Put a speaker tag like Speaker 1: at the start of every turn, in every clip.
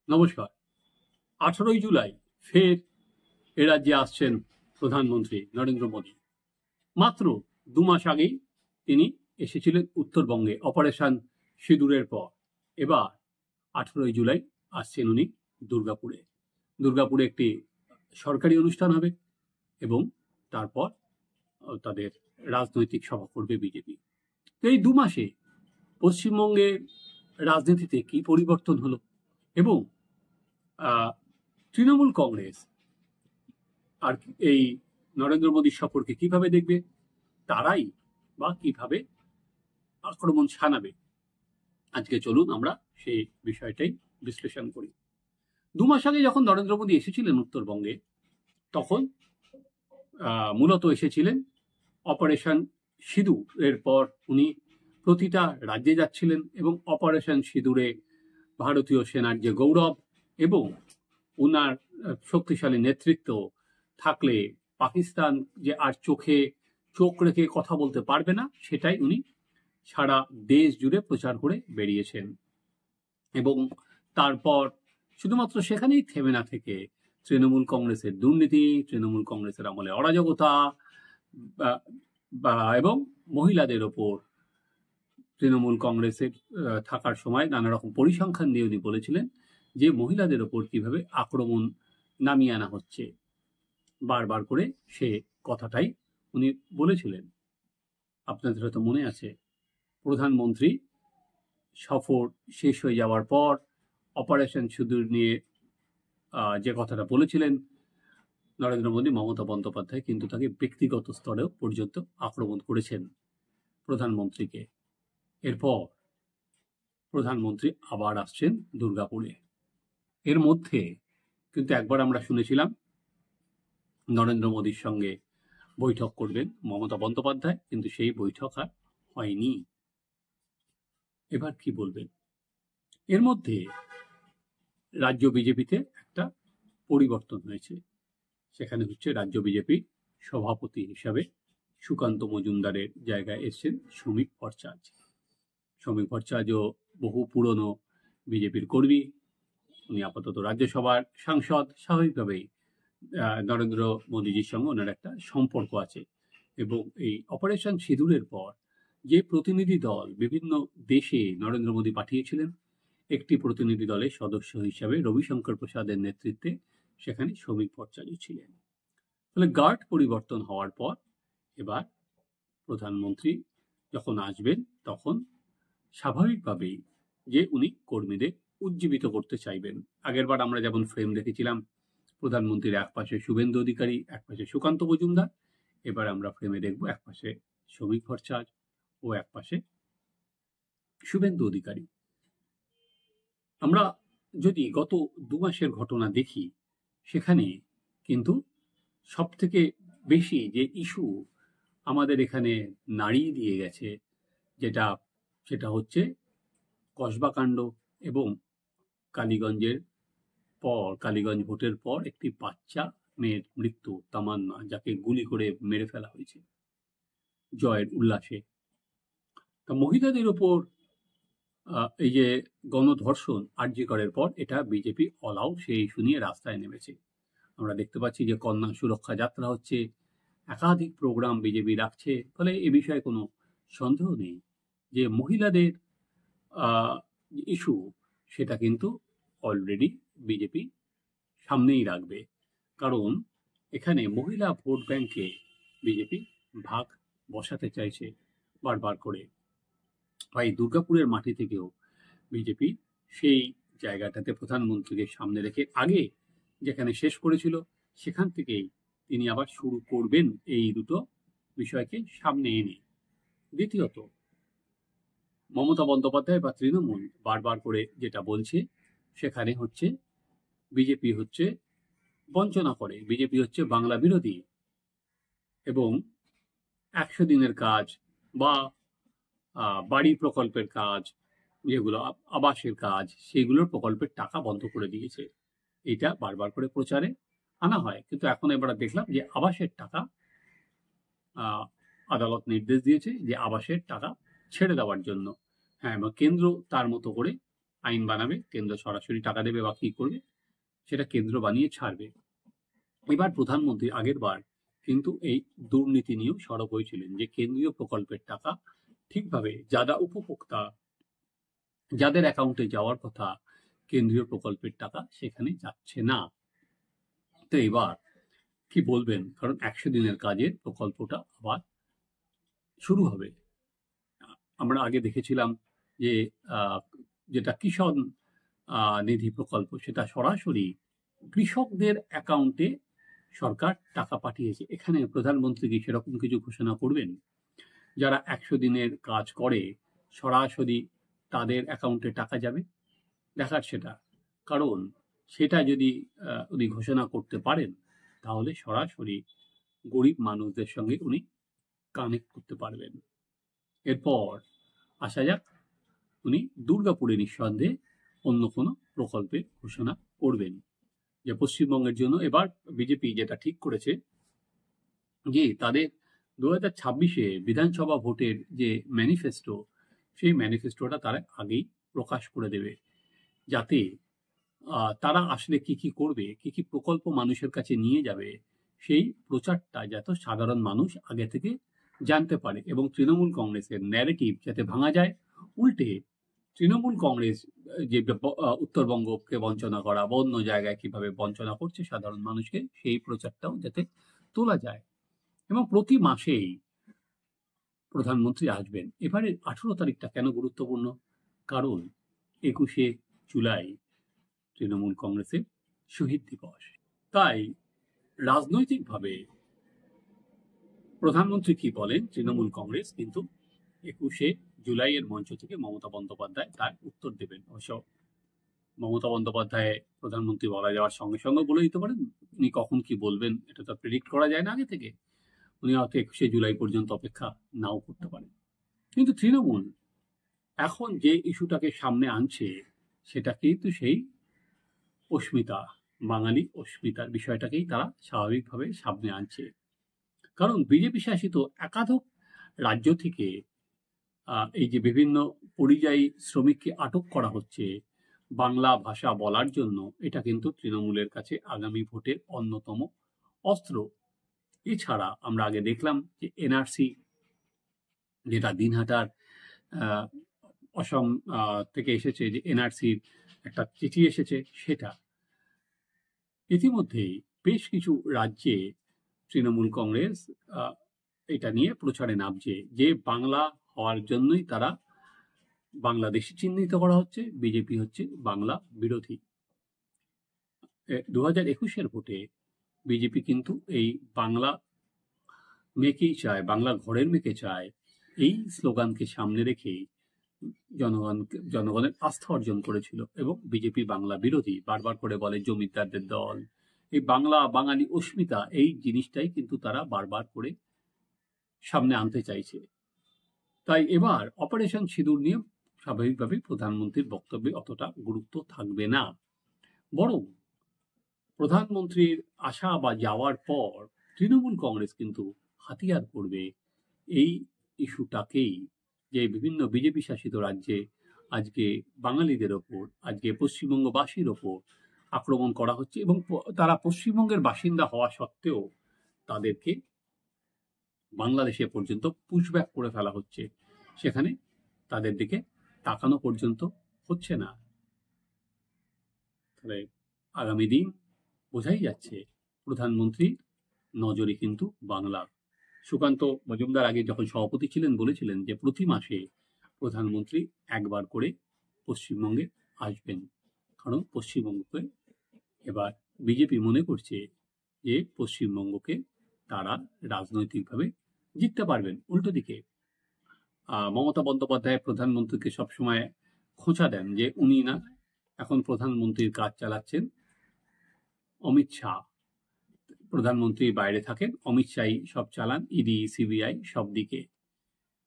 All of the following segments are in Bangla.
Speaker 1: নমস্কার। 18ই জুলাই ফের এ রাজ্যে আসছেন প্রধানমন্ত্রী নরেন্দ্র মোদী। মাত্র 2 মাস আগেই তিনি এসেছিলেন উত্তরবঙ্গে অপারেশন সিঁদুরের পর। এবার 18ই জুলাই আসছেন উনি দুর্গাপুরে। দুর্গাপুরে একটি সরকারি অনুষ্ঠান হবে এবং তারপর তাদের রাজনৈতিক সভা করবে বিজেপি। এই 2 মাসে পশ্চিমবঙ্গের রাজনীতিতে কি পরিবর্তন হলো এবং তৃণমূল কংগ্রেস আর এই নরেন্দ্র মোদীর সফরকে কিভাবে দেখবে, তারাই বা কিভাবে আক্রমণ শানাবে, আজকে চলুন আমরা সেই বিষয়টাই বিশ্লেষণ করি। 2 মাস আগে যখন নরেন্দ্র মোদী এসেছিলেন উত্তরবঙ্গে, তখন মূলত এসেছিলেন অপারেশন সিঁদুরের পর। উনি প্রতিটা রাজ্যে যাচ্ছিলেন এবং অপারেশন সিঁদুরে ভারতীয় সেনার যে গৌরব এবং উনার শক্তিশালী নেতৃত্ব থাকলে পাকিস্তান যে আর চোখ রেখে কথা বলতে পারবে না, সেটাই উনি সারা দেশ জুড়ে প্রচার করে বেরিয়েছেন। এবং তারপর শুধুমাত্র সেখানেই থেমে না থেকে তৃণমূল কংগ্রেসের দুর্নীতি, তৃণমূল কংগ্রেসের আমলে অরাজকতা এবং মহিলাদের ওপর তৃণমূল কংগ্রেসের থাকার সময় নানা রকম পরিসংখ্যান দিয়ে উনি বলেছিলেন যে মহিলাদের ওপর কিভাবে আক্রমণ নামিয়ে আনা হচ্ছে। বারবার করে সে কথাটাই উনি বলেছিলেন। আপনাদের হয়তো মনে আছে, প্রধানমন্ত্রী সফর শেষ হয়ে যাওয়ার পর অপারেশন সিঁদুর নিয়ে যে কথাটা বলেছিলেন নরেন্দ্র মোদী, মমতা বন্দ্যোপাধ্যায় কিন্তু তাকে ব্যক্তিগত স্তরেও পর্যন্ত আক্রমণ করেছেন প্রধানমন্ত্রীকে। এরপর প্রধানমন্ত্রী আবার আসছেন দুর্গাপুরে। এর মধ্যে কিন্তু একবার আমরা শুনেছিলাম নরেন্দ্র মোদীর সঙ্গে বৈঠক করবেন মমতা বন্দ্যোপাধ্যায়, কিন্তু সেই বৈঠক আর হয়নি। এবার কি বলবেন? এর মধ্যে রাজ্য বিজেপিতে একটা পরিবর্তন হয়েছে। সেখানে হচ্ছে রাজ্য বিজেপি সভাপতি হিসাবে সুকান্ত মজুমদারের জায়গায় এসেছেন শ্রমিক ভট্টাচার্য। শ্রমিক ভট্টাচার্য বহু পুরনো বিজেপির কর্মী, উনি আপাতত রাজ্যসভার সাংসদ। স্বাভাবিকভাবেই নরেন্দ্র মোদীজির সঙ্গে ওনার একটা সম্পর্ক আছে। এবং এই অপারেশন সিঁদুরের পর যে প্রতিনিধি দল বিভিন্ন দেশে নরেন্দ্র মোদী পাঠিয়েছিলেন, একটি প্রতিনিধি দলের সদস্য হিসাবে রবিশঙ্কর প্রসাদের নেতৃত্বে সেখানে শ্রমিক ভট্টাচার্য ছিলেন। তাহলে গার্ড পরিবর্তন হওয়ার পর এবার প্রধানমন্ত্রী যখন আসবেন, তখন স্বাভাবিকভাবেই যে উনি কর্মীদের উজ্জীবিত করতে চাইবেন। আগেরবার আমরা যেমন ফ্রেম দেখেছিলাম, প্রধানমন্ত্রীর এক পাশে শুভেন্দু অধিকারী, এক পাশে সুকান্ত মজুমদার। এবার আমরা ফ্রেমে দেখব এক পাশে শ্রমিক ভট্টাচার্য ও এক পাশে শুভেন্দু অধিকারী। আমরা যদি গত 2 মাসের ঘটনা দেখি, সেখানে কিন্তু সব থেকে বেশি যে ইস্যু আমাদের এখানে নাড়িয়ে দিয়ে গেছে, সেটা হচ্ছে কসবাকাণ্ড এবং কালীগঞ্জ ভোটের পর একটি বাচ্চা মেয়ের মৃত্যু, তামান্না, যাকে গুলি করে মেরে ফেলা হয়েছে জয়ের উল্লাসে। তা মহিলাদের ওপর এই যে গণধর্ষণ আরজি করার পর এটা বিজেপি অল আউট সেই ইস্যু নিয়ে রাস্তায় নেমেছে। আমরা দেখতে পাচ্ছি যে কন্যা সুরক্ষা যাত্রা হচ্ছে, একাধিক প্রোগ্রাম বিজেপি রাখছে। ফলে এ বিষয়ে কোনো সন্দেহ নেই যে মহিলাদের ইস্যু সেটা কিন্তু অলরেডি বিজেপি সামনেই রাখবে। কারণ এখানে মহিলা ভোট ব্যাংকে বিজেপি ভাগ বসাতে চাইছে বারবার করে। তাই দুর্গাপুরের মাটি থেকেও বিজেপি সেই জায়গাটাতে প্রধানমন্ত্রীকে সামনে রেখে আগে যেখানে শেষ করেছিল, সেখান থেকেই তিনি আবার শুরু করবেন এই দুটো বিষয়কে সামনে এনে। দ্বিতীয়ত, মমতা বন্দ্যোপাধ্যায় বা তৃণমূল বারবার করে যেটা বলছে, সেখানে হচ্ছে বিজেপি হচ্ছে বঞ্চনা করে, বিজেপি হচ্ছে বাংলা বিরোধী এবং 100 দিনের কাজ বা বাড়ি প্রকল্পের কাজ, যেগুলো আবাসের কাজ, সেগুলোর প্রকল্পের টাকা বন্ধ করে দিয়েছে। এটা বারবার করে প্রচারে আনা হয়, কিন্তু এখন এবার দেখলাম যে আবাসের টাকা আদালত নির্দেশ দিয়েছে যে আবাসের টাকা ছেড়ে দেওয়ার জন্য। হ্যাঁ, কেন্দ্র তার মতো করে আইন বানাবে, কেন্দ্র সরাসরি টাকা দেবে বা কি করবে সেটা কেন্দ্র বানিয়ে ছাড়বে। এবার প্রধানমন্ত্রী আগের বার কিন্তু এই দুর্নীতি নিয়েও সরব হয়েছিলেন যে কেন্দ্রীয় প্রকল্পের টাকা ঠিকভাবে যারা উপভোক্তা, যাদের অ্যাকাউন্টে যাওয়ার কথা কেন্দ্রীয় প্রকল্পের টাকা সেখানে যাচ্ছে না। তো এবার কি বলবেন, কারণ 100 দিনের কাজের প্রকল্পটা আবার শুরু হবে। আমরা আগে দেখেছিলাম যে যেটা কিষাণ নিধি প্রকল্প, সেটা সরাসরি কৃষকদের অ্যাকাউন্টে সরকার টাকা পাঠিয়েছে। এখানে প্রধানমন্ত্রী কি সেরকম কিছু ঘোষণা করবেন? যারা 100 দিনের কাজ করে সরাসরি তাদের অ্যাকাউন্টে টাকা যাবে, দেখার সেটা। কারণ সেটা যদি উনি ঘোষণা করতে পারেন তাহলে সরাসরি গরিব মানুষদের সঙ্গে উনি কানেক্ট করতে পারবেন। এরপর আসা যাক, উনি দুর্গাপুরে নিঃসন্দেহে অন্য কোনো প্রকল্পের ঘোষণা করবেন। যে পশ্চিমবঙ্গের জন্য এবার বিজেপি যেটা ঠিক করেছে যে তাদের 2026-এ বিধানসভা ভোটের যে ম্যানিফেস্টো, সেই ম্যানিফেস্টোটা তারা আগেই প্রকাশ করে দেবে, যাতে তারা আসলে কি কি করবে, কি কি প্রকল্প মানুষের কাছে নিয়ে যাবে, সেই প্রচারটা যাতে সাধারণ মানুষ আগে থেকে জানতে পারে এবং তৃণমূল কংগ্রেসের ন্যারেটিভ যাতে ভাঙা যায়। উল্টে তৃণমূল কংগ্রেস যে উত্তরবঙ্গকে বঞ্চনা করা বা অন্য জায়গায় কিভাবে বঞ্চনা করছে সাধারণ মানুষকে, সেই প্রচারটাও যাতে তোলা যায়। এবং প্রতি মাসেই প্রধানমন্ত্রী আসবেন। এবারে 18 তারিখটা কেন গুরুত্বপূর্ণ? কারণ 21শে জুলাই তৃণমূল কংগ্রেসের শহীদ দিবস। তাই রাজনৈতিকভাবে প্রধানমন্ত্রী কি বলেন তৃণমূল কংগ্রেস কিন্তু 21শে জুলাইয়ের মঞ্চ থেকে মমতা বন্দ্যোপাধ্যায় তার উত্তর দেবেন। অবশ্য মমতা বন্দ্যোপাধ্যায় প্রধানমন্ত্রী বলা যাওয়ার সঙ্গে সঙ্গে বলে দিতে পারেন, উনি কখন কি বলবেন এটা তো প্রেডিক্ট করা যায় না আগে থেকে। উনি হয়তো 21শে জুলাই পর্যন্ত অপেক্ষা নাও করতে পারেন। কিন্তু তৃণমূল এখন যে ইস্যুটাকে সামনে আনছে সেটা কিন্তু সেই অস্মিতা, বাঙালি অস্মিতার বিষয়টাকেই তারা স্বাভাবিকভাবে সামনে আনছে। কারণ বিজেপি শাসিত একাধিক রাজ্য থেকে এই যে বিভিন্ন পরিযায়ী শ্রমিককে আটক করা হচ্ছে বাংলা ভাষা বলার জন্য, এটা কিন্তু তৃণমূলের কাছে আগামী ভোটের অন্যতম অস্ত্র। এছাড়া আমরা আগে দেখলাম যে এনআরসি, যেটা দিনহাটার অসম থেকে এসেছে, যে এনআরসির একটা চিঠি এসেছে, সেটা ইতিমধ্যেই বেশ কিছু রাজ্যে তৃণমূল কংগ্রেস এটা নিয়ে প্রচারে নামছে যে বাংলা হওয়ার জন্যই তারা বাংলাদেশি চিহ্নিত করা হচ্ছে, বিজেপি হচ্ছে বাংলা বিরোধী। 2021-এর ভোটে বিজেপি কিন্তু এই বাংলা মেয়েকেই চায়, বাংলা ঘরের মেয়েকে চায়, এই স্লোগানকে সামনে রেখেই জনগণের আস্থা অর্জন করেছিল। এবং বিজেপি বাংলা বিরোধী, বারবার করে বলে জমিদারদের দল, এই বাংলা বাঙালি অস্মিতা, এই জিনিসটাই কিন্তু তারা বারবার করে সামনে আনতে চাইছে। তাই এবার অপারেশন সিঁদুর নিয়ে স্বাভাবিকভাবেই প্রধানমন্ত্রীর বক্তব্যে অতটা গুরুত্ব থাকবে না, বরং প্রধানমন্ত্রীর আসা বা যাওয়ার পর তৃণমূল কংগ্রেস কিন্তু হাতিয়ার করবে এই ইস্যুটাকেই, যে বিভিন্ন বিজেপি শাসিত রাজ্যে আজকে বাঙালিদের ওপর, আজকে পশ্চিমবঙ্গবাসীর ওপর আক্রমণ করা হচ্ছে এবং তারা পশ্চিমবঙ্গের বাসিন্দা হওয়া সত্ত্বেও তাদেরকে বাংলাদেশে পর্যন্ত পুশব্যাক করে ফেলা হচ্ছে, সেখানে তাদের দিকে তাকানো পর্যন্ত হচ্ছে না। তাহলে আগামী দিন বোঝাই যাচ্ছে প্রধানমন্ত্রী নজরে কিন্তু বাংলা। সুকান্ত মজুমদার আগে যখন সভাপতি ছিলেন বলেছিলেন যে প্রতি মাসে প্রধানমন্ত্রী একবার করে পশ্চিমবঙ্গে আসবেন, কারণ পশ্চিমবঙ্গকে এবার বিজেপি মনে করছে যে পশ্চিমবঙ্গকে তারা রাজনৈতিকভাবে জিততে পারবেন। উল্টো দিকে মমতা বন্দ্যোপাধ্যায় প্রধানমন্ত্রীকে সবসময় খোঁচা দেন যে উনি না, এখন প্রধানমন্ত্রীর কাজ চালাচ্ছেন অমিত শাহ, প্রধানমন্ত্রী বাইরে থাকেন, অমিত শাহ সব চালান, ইডি সিবিআই সব দিকে।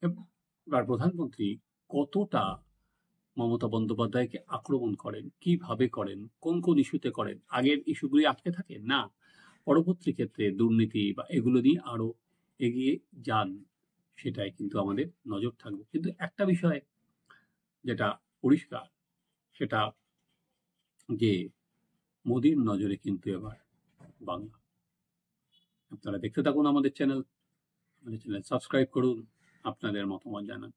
Speaker 1: এবার প্রধানমন্ত্রী কতটা মমতা বন্দ্যোপাধ্যায়কে আক্রমণ করেন, কিভাবে করেন, কোন কোন ইস্যুতে করেন, আগের ইস্যুগুলি আটকে থাকেন না, পরবর্তী ক্ষেত্রে দুর্নীতি বা এগুলো নিয়ে আরো এগিয়ে যান, সেটাই কিন্তু আমাদের নজর থাকবে। কিন্তু একটা বিষয় যেটা পরিষ্কার, সেটা যে মোদির নজরে কিন্তু এবার বাংলা। আপনারা দেখতে থাকুন আমাদের চ্যানেল সাবস্ক্রাইব করুন, আপনাদের মতামত জানান।